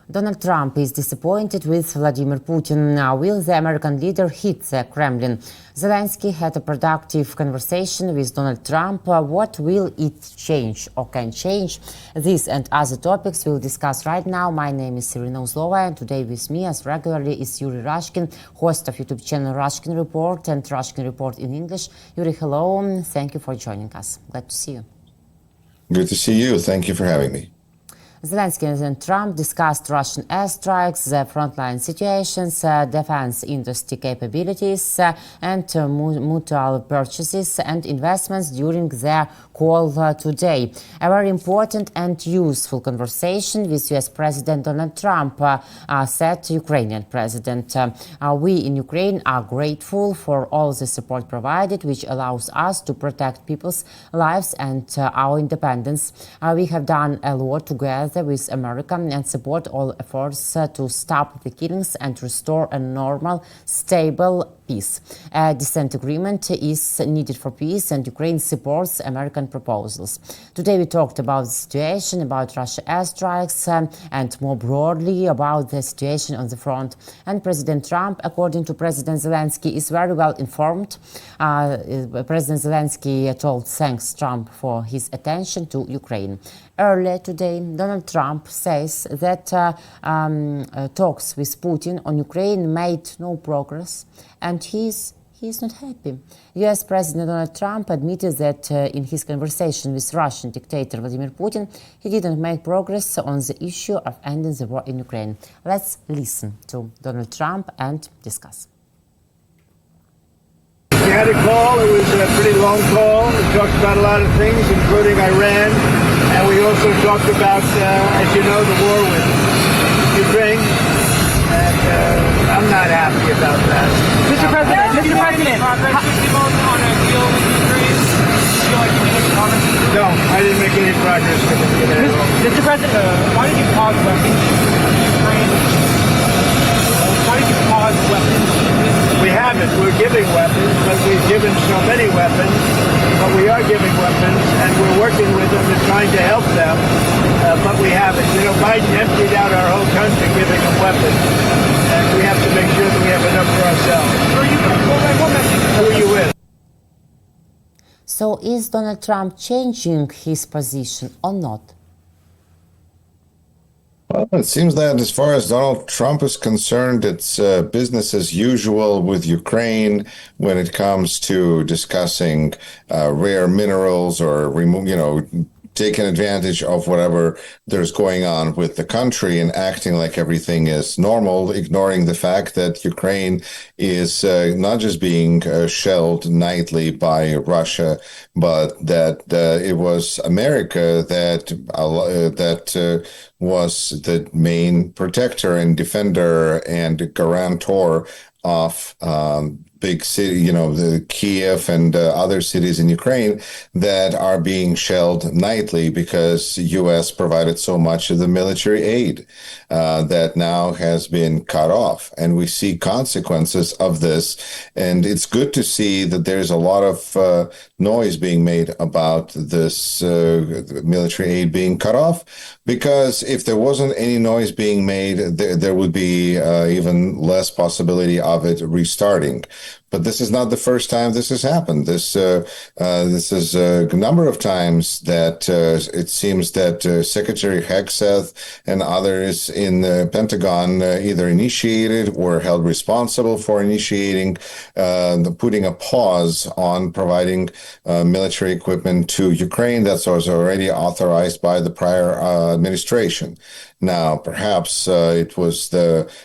Donald Trump is disappointed with Vladimir Putin. Now, will the American leader hit the Kremlin? Zelensky had a productive conversation with Donald Trump. What will it change or can change? These and other topics we'll discuss right now. My name is Irina Uzlova, and today with me, as regularly, is Yuri Rashkin, host of YouTube channel Rashkin Report and Rashkin Report in English. Yuri, hello. Thank you for joining us. Glad to see you. Good to see you. Thank you for having me. Zelensky and Trump discussed Russian airstrikes, the frontline situations, defense industry capabilities, and mutual purchases and investments during their call today. A very important and useful conversation with U.S. President Donald Trump, said Ukrainian President. We in Ukraine are grateful for all the support provided, which allows us to protect people's lives and our independence. We have done a lot together with America and support all efforts to stop the killings and restore a normal, stable peace. A decent agreement is needed for peace, and Ukraine supports American proposals. Today we talked about the situation, about Russia airstrikes, and more broadly about the situation on the front. And President Trump, according to President Zelensky, is very well informed. President Zelensky told thanks Trump for his attention to Ukraine. Earlier today, Donald Trump says that talks with Putin on Ukraine made no progress, and he's not happy. U.S. President Donald Trump admitted that in his conversation with Russian dictator Vladimir Putin, he didn't make progress on the issue of ending the war in Ukraine. Let's listen to Donald Trump and discuss. We had a call. It was a pretty long call. We talked about a lot of things, including Iran, and we also talked about, as you know, the war with Ukraine. And I'm not happy about that. Mr. President, progress on a deal with Ukraine? Do you feel like you made any progress? No, I didn't make any progress with it. Mr. President, why did you pause weapons to Ukraine? Why did you pause weapons? We haven't. We're giving weapons, but we've given so many weapons. But we are giving weapons, and we're working with them and trying to help them. But we haven't. You know, Biden emptied out our whole country giving them weapons. And we have to make sure that we have enough for ourselves. Who are you with? So is Donald Trump changing his position or not? Well, it seems that as far as Donald Trump is concerned, it's business as usual with Ukraine when it comes to discussing rare minerals or taking advantage of whatever there's going on with the country and acting like everything is normal, ignoring the fact that Ukraine is not just being shelled nightly by Russia, but that it was America that was the main protector and defender and guarantor of big city, the Kiev and other cities in Ukraine that are being shelled nightly because U.S. provided so much of the military aid that now has been cut off. And we see consequences of this. And it's good to see that there's a lot of noise being made about this military aid being cut off, because if there wasn't any noise being made, there would be even less possibility of it restarting. But this is not the first time this has happened. This is a number of times that it seems that Secretary Hegseth and others in the Pentagon either initiated or held responsible for initiating, putting a pause on providing military equipment to Ukraine that was already authorized by the prior administration. Now, perhaps it was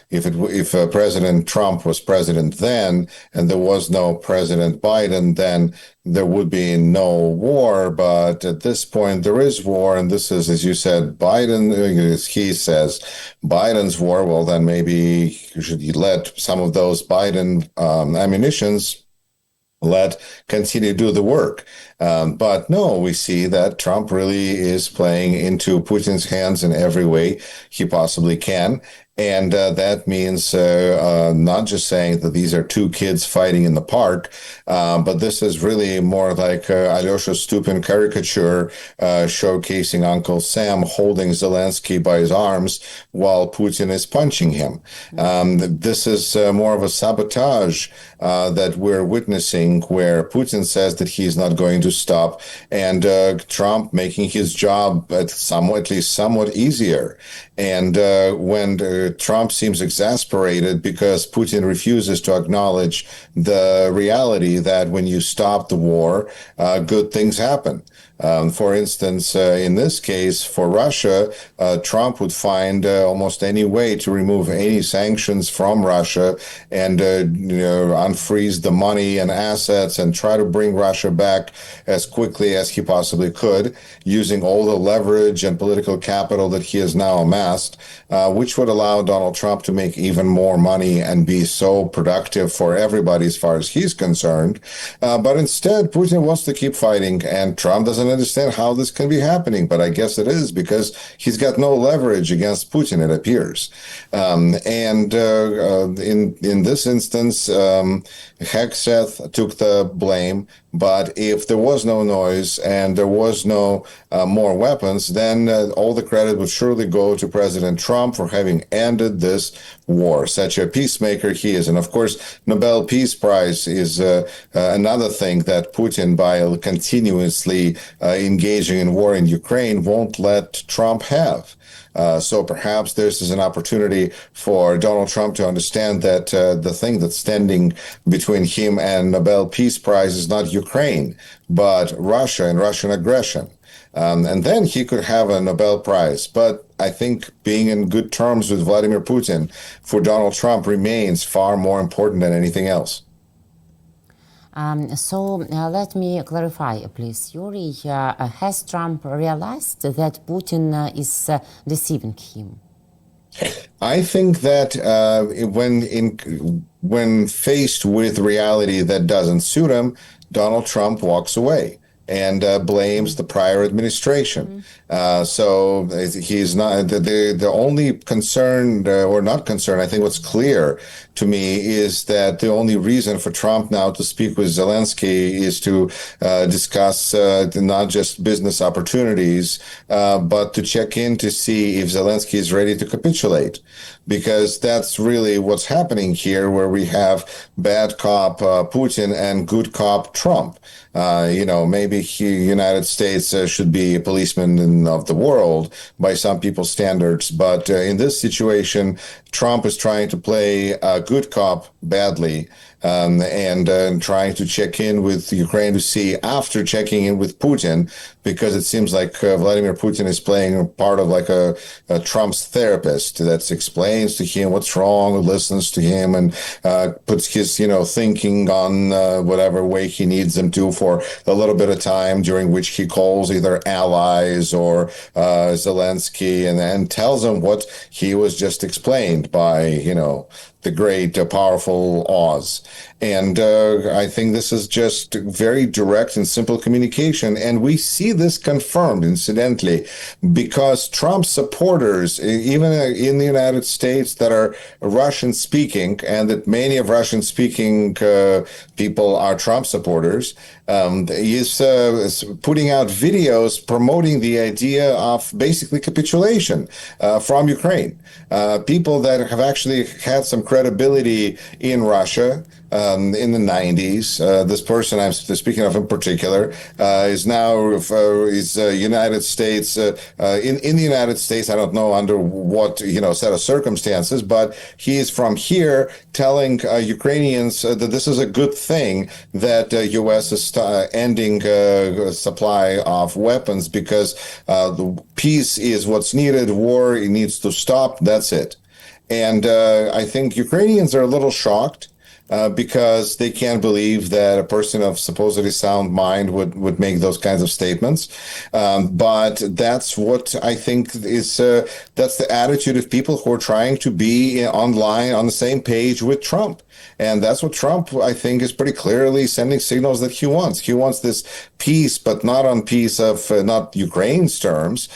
if President Trump was president then, and there was no President Biden, then there would be no war. But at this point, there is war, and this is, as you said, he says, Biden's war. Well, then maybe you should let some of those Biden ammunitions continue to do the work. But no, we see that Trump really is playing into Putin's hands in every way he possibly can. And that means not just saying that these are two kids fighting in the park, but this is really more like Alyosha Stupin caricature showcasing Uncle Sam holding Zelensky by his arms while Putin is punching him. This is more of a sabotage that we're witnessing, where Putin says that he's not going to stop, and Trump making his job at least somewhat easier. And when Trump seems exasperated because Putin refuses to acknowledge the reality that when you stop the war, good things happen. For instance, in this case, for Russia, Trump would find almost any way to remove any sanctions from Russia and unfreeze the money and assets and try to bring Russia back as quickly as he possibly could, using all the leverage and political capital that he has now amassed, which would allow Donald Trump to make even more money and be so productive for everybody as far as he's concerned. But instead, Putin wants to keep fighting, and Trump doesn't understand how this can be happening, but I guess it is because he's got no leverage against Putin, it appears. In this instance, Hegseth took the blame, but if there was no noise and there was no more weapons, then all the credit would surely go to President Trump for having ended this war. Such a peacemaker he is. And of course, Nobel Peace Prize is another thing that Putin, by continuously engaging in war in Ukraine, won't let Trump have. So perhaps this is an opportunity for Donald Trump to understand that the thing that's standing between him and Nobel Peace Prize is not Ukraine, but Russia and Russian aggression. And then he could have a Nobel Prize. But I think being in good terms with Vladimir Putin for Donald Trump remains far more important than anything else. Let me clarify, please. Yuri, has Trump realized that Putin is deceiving him? I think that when faced with reality that doesn't suit him, Donald Trump walks away and blames the prior administration. So he's not the only concern, or not concern. I think what's clear to me is that the only reason for Trump now to speak with Zelensky is to discuss not just business opportunities, but to check in to see if Zelensky is ready to capitulate. Because that's really what's happening here, where we have bad cop Putin and good cop Trump. Maybe United States should be a policeman of the world by some people's standards. But in this situation, Trump is trying to play good cop badly, and trying to check in with Ukraine to see after checking in with Putin, because it seems like Vladimir Putin is playing part of like a Trump's therapist that explains to him what's wrong, listens to him, and puts his thinking on whatever way he needs them to for a little bit of time, during which he calls either allies or Zelensky, and then tells him what he was just explained by the great, powerful Oz. And I think this is just very direct and simple communication. And we see this confirmed, incidentally, because Trump supporters, even in the United States, that are Russian-speaking, and that many of Russian-speaking people are Trump supporters, is putting out videos promoting the idea of basically capitulation from Ukraine. People that have actually had some credibility in Russia in the 90s. This person I'm speaking of in particular is now United States in the United States. I don't know under what set of circumstances, but he is from here telling Ukrainians that this is a good thing that the U.S. is ending supply of weapons, because the peace is what's needed. War needs to stop. That's it. And I think Ukrainians are a little shocked because they can't believe that a person of supposedly sound mind would make those kinds of statements. But that's what I think is that's the attitude of people who are trying to be online on the same page with Trump. And that's what Trump, I think, is pretty clearly sending signals that he wants. He wants this peace, but not on peace of not Ukraine's terms.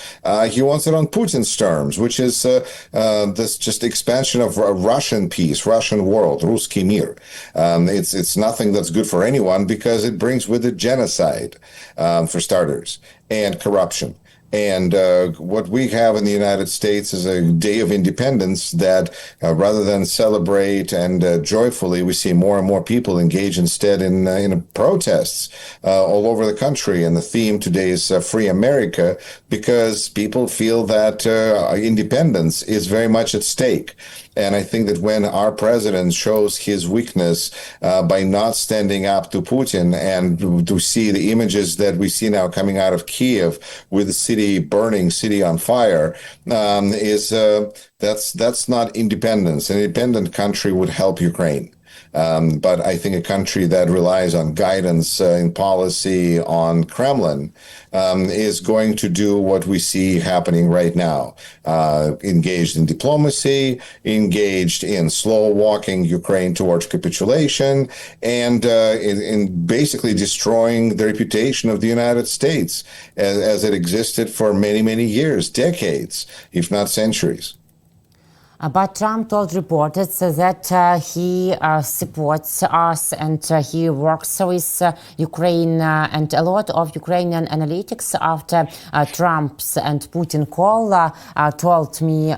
He wants it on Putin's terms, which is this just expansion of Russian peace, Russian world, Ruski Mir. It's nothing that's good for anyone because it brings with it genocide, for starters, and corruption. And what we have in the United States is a day of independence that rather than celebrate and joyfully, we see more and more people engage instead in protests all over the country. And the theme today is Free America, because people feel that independence is very much at stake. And I think that when our president shows his weakness by not standing up to Putin, and to see the images that we see now coming out of Kiev with the city burning, city on fire, that's not independence. An independent country would help Ukraine. But I think a country that relies on guidance in policy on Kremlin is going to do what we see happening right now. Engaged in diplomacy, engaged in slow walking Ukraine towards capitulation, and in basically destroying the reputation of the United States as it existed for many, many years, decades, if not centuries. But Trump told reporters that he supports us and he works with Ukraine, and a lot of Ukrainian analytics after Trump's and Putin call told me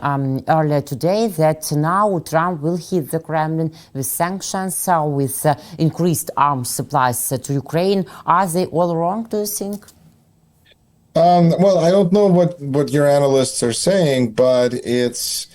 earlier today that now Trump will hit the Kremlin with sanctions, with increased arms supplies to Ukraine. Are they all wrong, do you think? Well, I don't know what your analysts are saying, but it's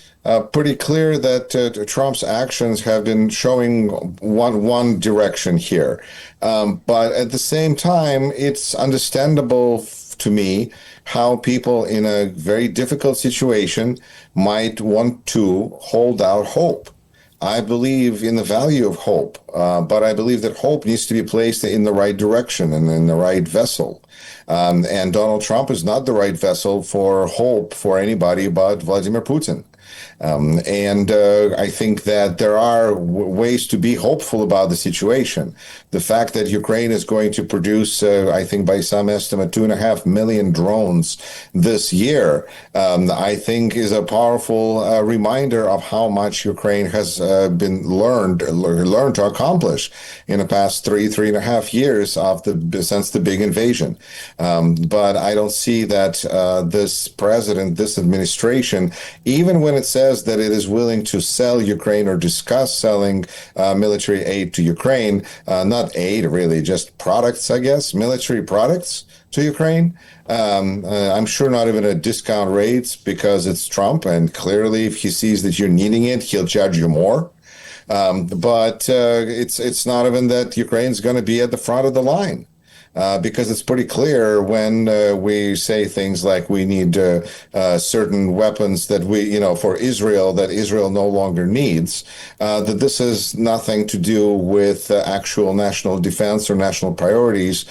pretty clear that Trump's actions have been showing one direction here. But at the same time, it's understandable to me how people in a very difficult situation might want to hold out hope. I believe in the value of hope, but I believe that hope needs to be placed in the right direction and in the right vessel. And Donald Trump is not the right vessel for hope for anybody but Vladimir Putin. I think that there are ways to be hopeful about the situation. The fact that Ukraine is going to produce, I think by some estimate, 2.5 million drones this year, I think is a powerful reminder of how much Ukraine has been learned to accomplish in the past 3.5 years since the big invasion. But I don't see that this president, this administration, even when it says that it is willing to sell Ukraine or discuss selling military aid to Ukraine, not aid really, just products, I guess, military products to Ukraine. I'm sure not even at discount rates because it's Trump, and clearly if he sees that you're needing it, he'll charge you more. But it's not even that Ukraine's going to be at the front of the line. Because it's pretty clear when we say things like we need certain weapons that for Israel, that Israel no longer needs, that this has nothing to do with actual national defense or national priorities.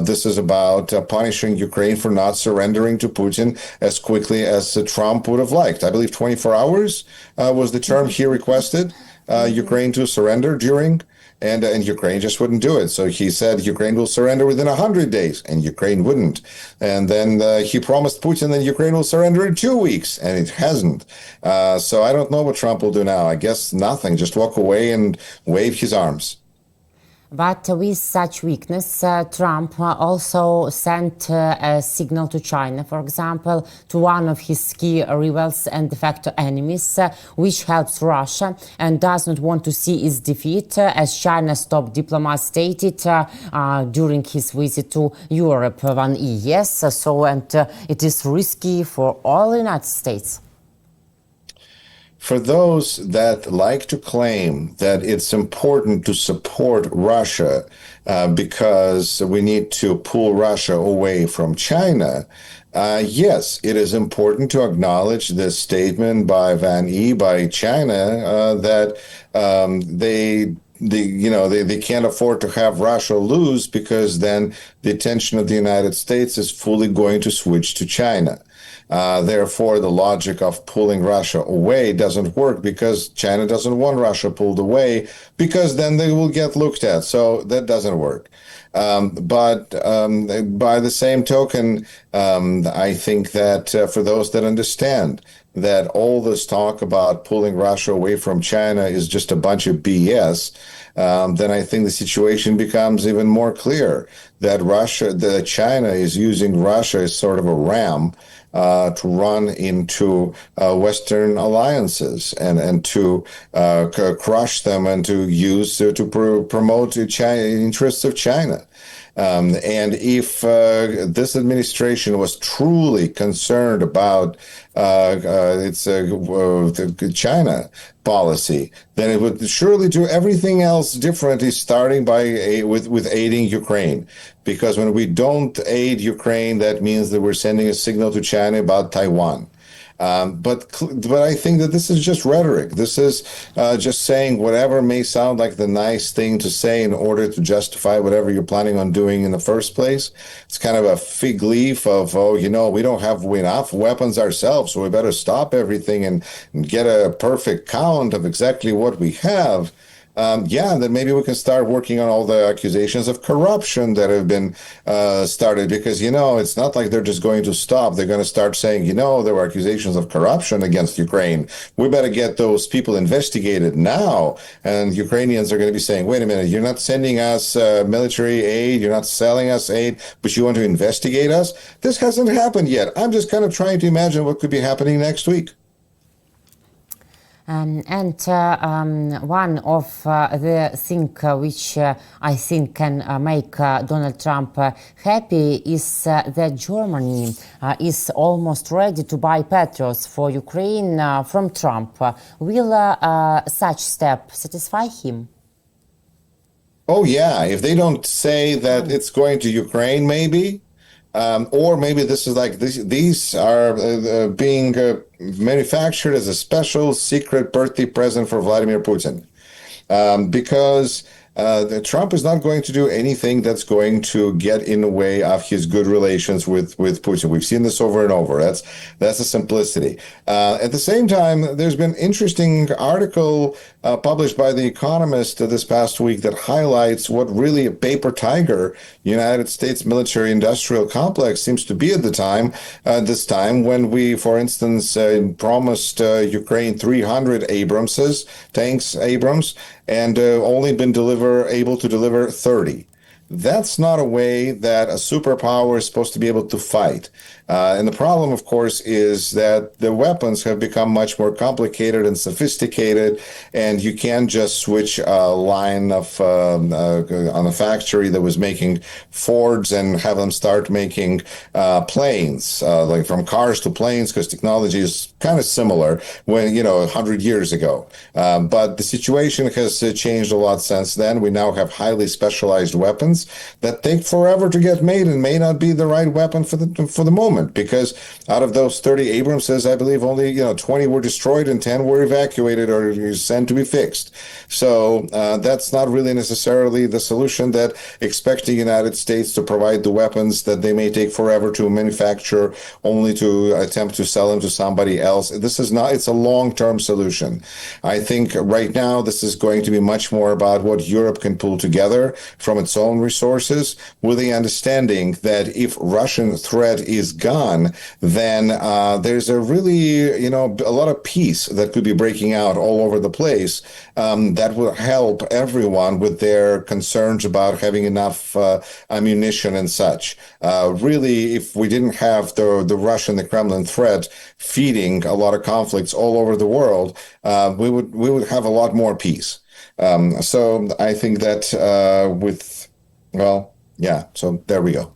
This is about punishing Ukraine for not surrendering to Putin as quickly as Trump would have liked. I believe 24 hours was the term he requested Ukraine to surrender during. And Ukraine just wouldn't do it. So he said Ukraine will surrender within 100 days, and Ukraine wouldn't. And then he promised Putin that Ukraine will surrender in 2 weeks, and it hasn't. So I don't know what Trump will do now. I guess nothing, just walk away and wave his arms. But with such weakness, Trump also sent a signal to China, for example, to one of his key rivals and de facto enemies, which helps Russia and does not want to see its defeat, as China's top diplomat stated during his visit to Europe 1 year. It is risky for all the United States. For those that like to claim that it's important to support Russia because we need to pull Russia away from China, yes, it is important to acknowledge this statement by by China that they they can't afford to have Russia lose, because then the attention of the United States is fully going to switch to China. Therefore, the logic of pulling Russia away doesn't work, because China doesn't want Russia pulled away, because then they will get looked at. So that doesn't work. But by the same token, I think that for those that understand that all this talk about pulling Russia away from China is just a bunch of BS, then I think the situation becomes even more clear that China is using Russia as sort of a ram to run into Western alliances and to crush them, and to use to promote the interests of China. And if this administration was truly concerned about its China policy, then it would surely do everything else differently, starting with aiding Ukraine. Because when we don't aid Ukraine, that means that we're sending a signal to China about Taiwan. But I think that this is just rhetoric. This is just saying whatever may sound like the nice thing to say in order to justify whatever you're planning on doing in the first place. It's kind of a fig leaf of, we don't have enough weapons ourselves, so we better stop everything and get a perfect count of exactly what we have. Then maybe we can start working on all the accusations of corruption that have been started, because, it's not like they're just going to stop. They're going to start saying, there were accusations of corruption against Ukraine. We better get those people investigated now. And Ukrainians are going to be saying, wait a minute, you're not sending us military aid, you're not selling us aid, but you want to investigate us? This hasn't happened yet. I'm just kind of trying to imagine what could be happening next week. One of the things which I think can make Donald Trump happy is that Germany is almost ready to buy Patriots for Ukraine from Trump. Will such step satisfy him? Oh, yeah. If they don't say that it's going to Ukraine, maybe. Or maybe this is like these are being manufactured as a special secret birthday present for Vladimir Putin, because Trump is not going to do anything that's going to get in the way of his good relations with Putin. We've seen this over and over. That's the simplicity. At the same time, there's been an interesting article published by The Economist this past week that highlights what really a paper tiger United States military-industrial complex seems to be at this time, when we, for instance, promised Ukraine 300 tanks Abrams, and only been able to deliver 30. That's not a way that a superpower is supposed to be able to fight. And the problem, of course, is that the weapons have become much more complicated and sophisticated, and you can't just switch a line of on a factory that was making Fords and have them start making planes, like from cars to planes, because technology is kind of similar when 100 years ago. But the situation has changed a lot since then. We now have highly specialized weapons that take forever to get made and may not be the right weapon for the moment. Because out of those 30 Abramses, I believe only 20 were destroyed and 10 were evacuated or sent to be fixed. So that's not really necessarily the solution, that expect the United States to provide the weapons that they may take forever to manufacture, only to attempt to sell them to somebody else. It's a long-term solution. I think right now this is going to be much more about what Europe can pull together from its own resources, with the understanding that if Russian threat is gone, then there's a really, a lot of peace that could be breaking out all over the place, that will help everyone with their concerns about having enough ammunition and such. Really, if we didn't have the Russian, the Kremlin threat feeding a lot of conflicts all over the world, we would have a lot more peace. So I think that so there we go.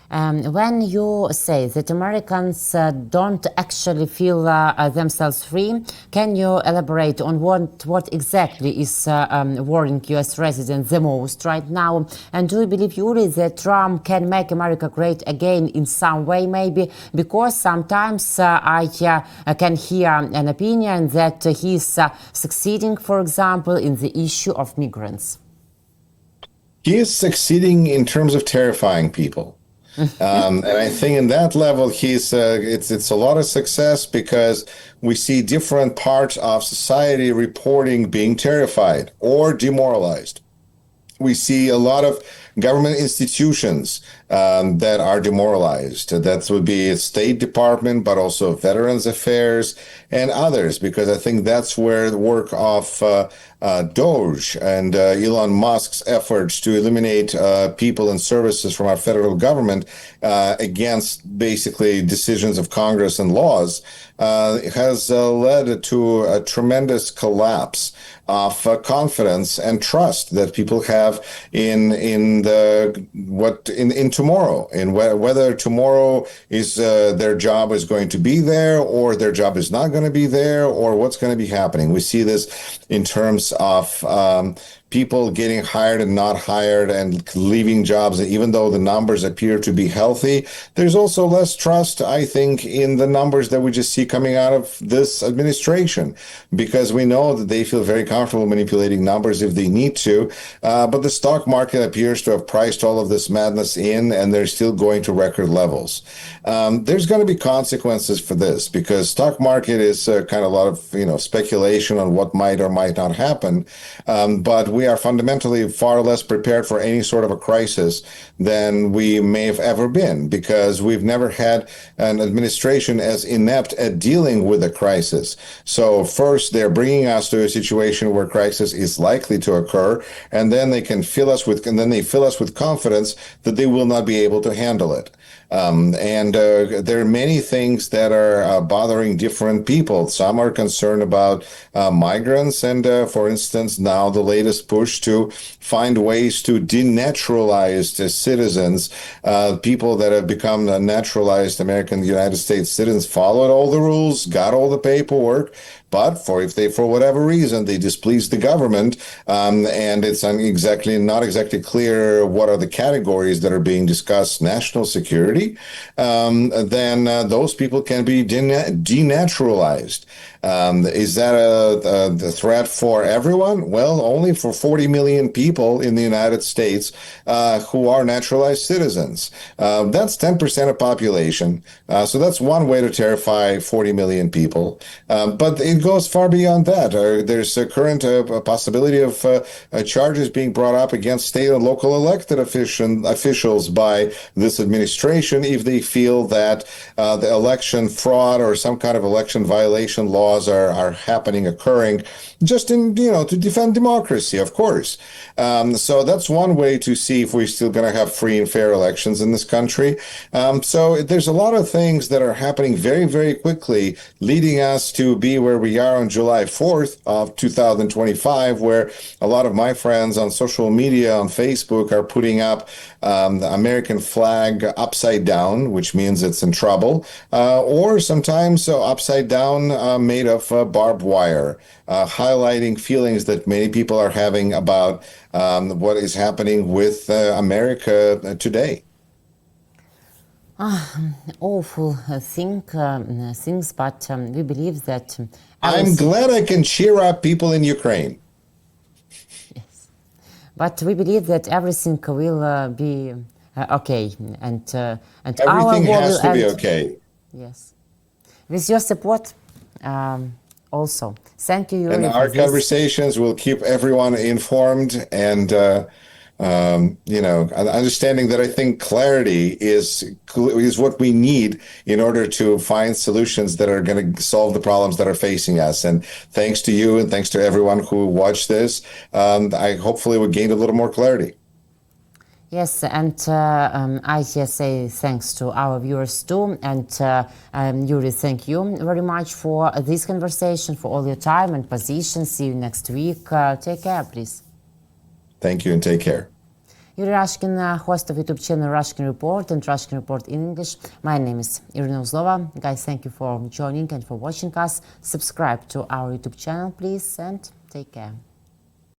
When you say that Americans don't actually feel themselves free, can you elaborate on what exactly is worrying U.S. residents the most right now? And do you believe, Yuri, that Trump can make America great again in some way, maybe? Because sometimes I can hear an opinion that he's succeeding, for example, in the issue of migrants. He is succeeding in terms of terrifying people. And I think in that level, it's a lot of success because we see different parts of society reporting being terrified or demoralized. We see a lot of government institutions that are demoralized. That would be State Department, but also Veterans Affairs and others, because I think that's where the work of Doge and Elon Musk's efforts to eliminate people and services from our federal government against basically decisions of Congress and laws has led to a tremendous collapse of confidence and trust that people have in tomorrow, in whether tomorrow is their job is going to be there or their job is not going to be there, or what's going to be happening. We see this in terms of people getting hired and not hired and leaving jobs, even though the numbers appear to be healthy. There's also less trust, I think, in the numbers that we just see coming out of this administration, because we know that they feel very comfortable manipulating numbers if they need to. But the stock market appears to have priced all of this madness in, and they're still going to record levels. There's going to be consequences for this, because stock market is kind of a lot of speculation on what might or might not happen. But we are fundamentally far less prepared for any sort of a crisis than we may have ever been, because we've never had an administration as inept at dealing with a crisis. So first, they're bringing us to a situation where crisis is likely to occur, and then they fill us with confidence that they will not be able to handle it. There are many things that are bothering different people. Some are concerned about migrants, and for instance, now the latest push to find ways to denaturalize citizens, people that have become naturalized American United States citizens, followed all the rules, got all the paperwork, but if they, for whatever reason, they displease the government, and it's not exactly clear what are the categories that are being discussed, national security, then those people can be denaturalized. Is that a threat for everyone? Well, only for 40 million people in the United States who are naturalized citizens. That's 10% of population. So that's one way to terrify 40 million people. But it goes far beyond that. There's a current possibility of charges being brought up against state and local elected officials by this administration if they feel that the election fraud or some kind of election violation laws are occurring just to defend democracy, of course. So that's one way to see if we're still going to have free and fair elections in this country. So there's a lot of things that are happening very, very quickly, leading us to be where we are on July 4th of 2025, where a lot of my friends on social media, on Facebook, are putting up the American flag upside down, which means it's in trouble, or sometimes upside down made of barbed wire, highlighting feelings that many people are having about what is happening with America today. Awful things, but we believe that... I'm glad I can cheer up people in Ukraine. Yes. But we believe that everything will be okay, and everything has to be okay. Yes. With your support, also. Thank you, Yuri. And our conversations will keep everyone informed, and understanding that I think clarity is what we need in order to find solutions that are going to solve the problems that are facing us. And thanks to you, and thanks to everyone who watched this, I hopefully will gain a little more clarity. Yes, and I say thanks to our viewers too, and Yuri, thank you very much for this conversation, for all your time and position. See you next week. Take care, please. Thank you, and take care. Yuri Rashkin, host of YouTube channel Rashkin Report and Rashkin Report in English. My name is Irina Uzlova. Guys, thank you for joining and for watching us. Subscribe to our YouTube channel, please, and take care.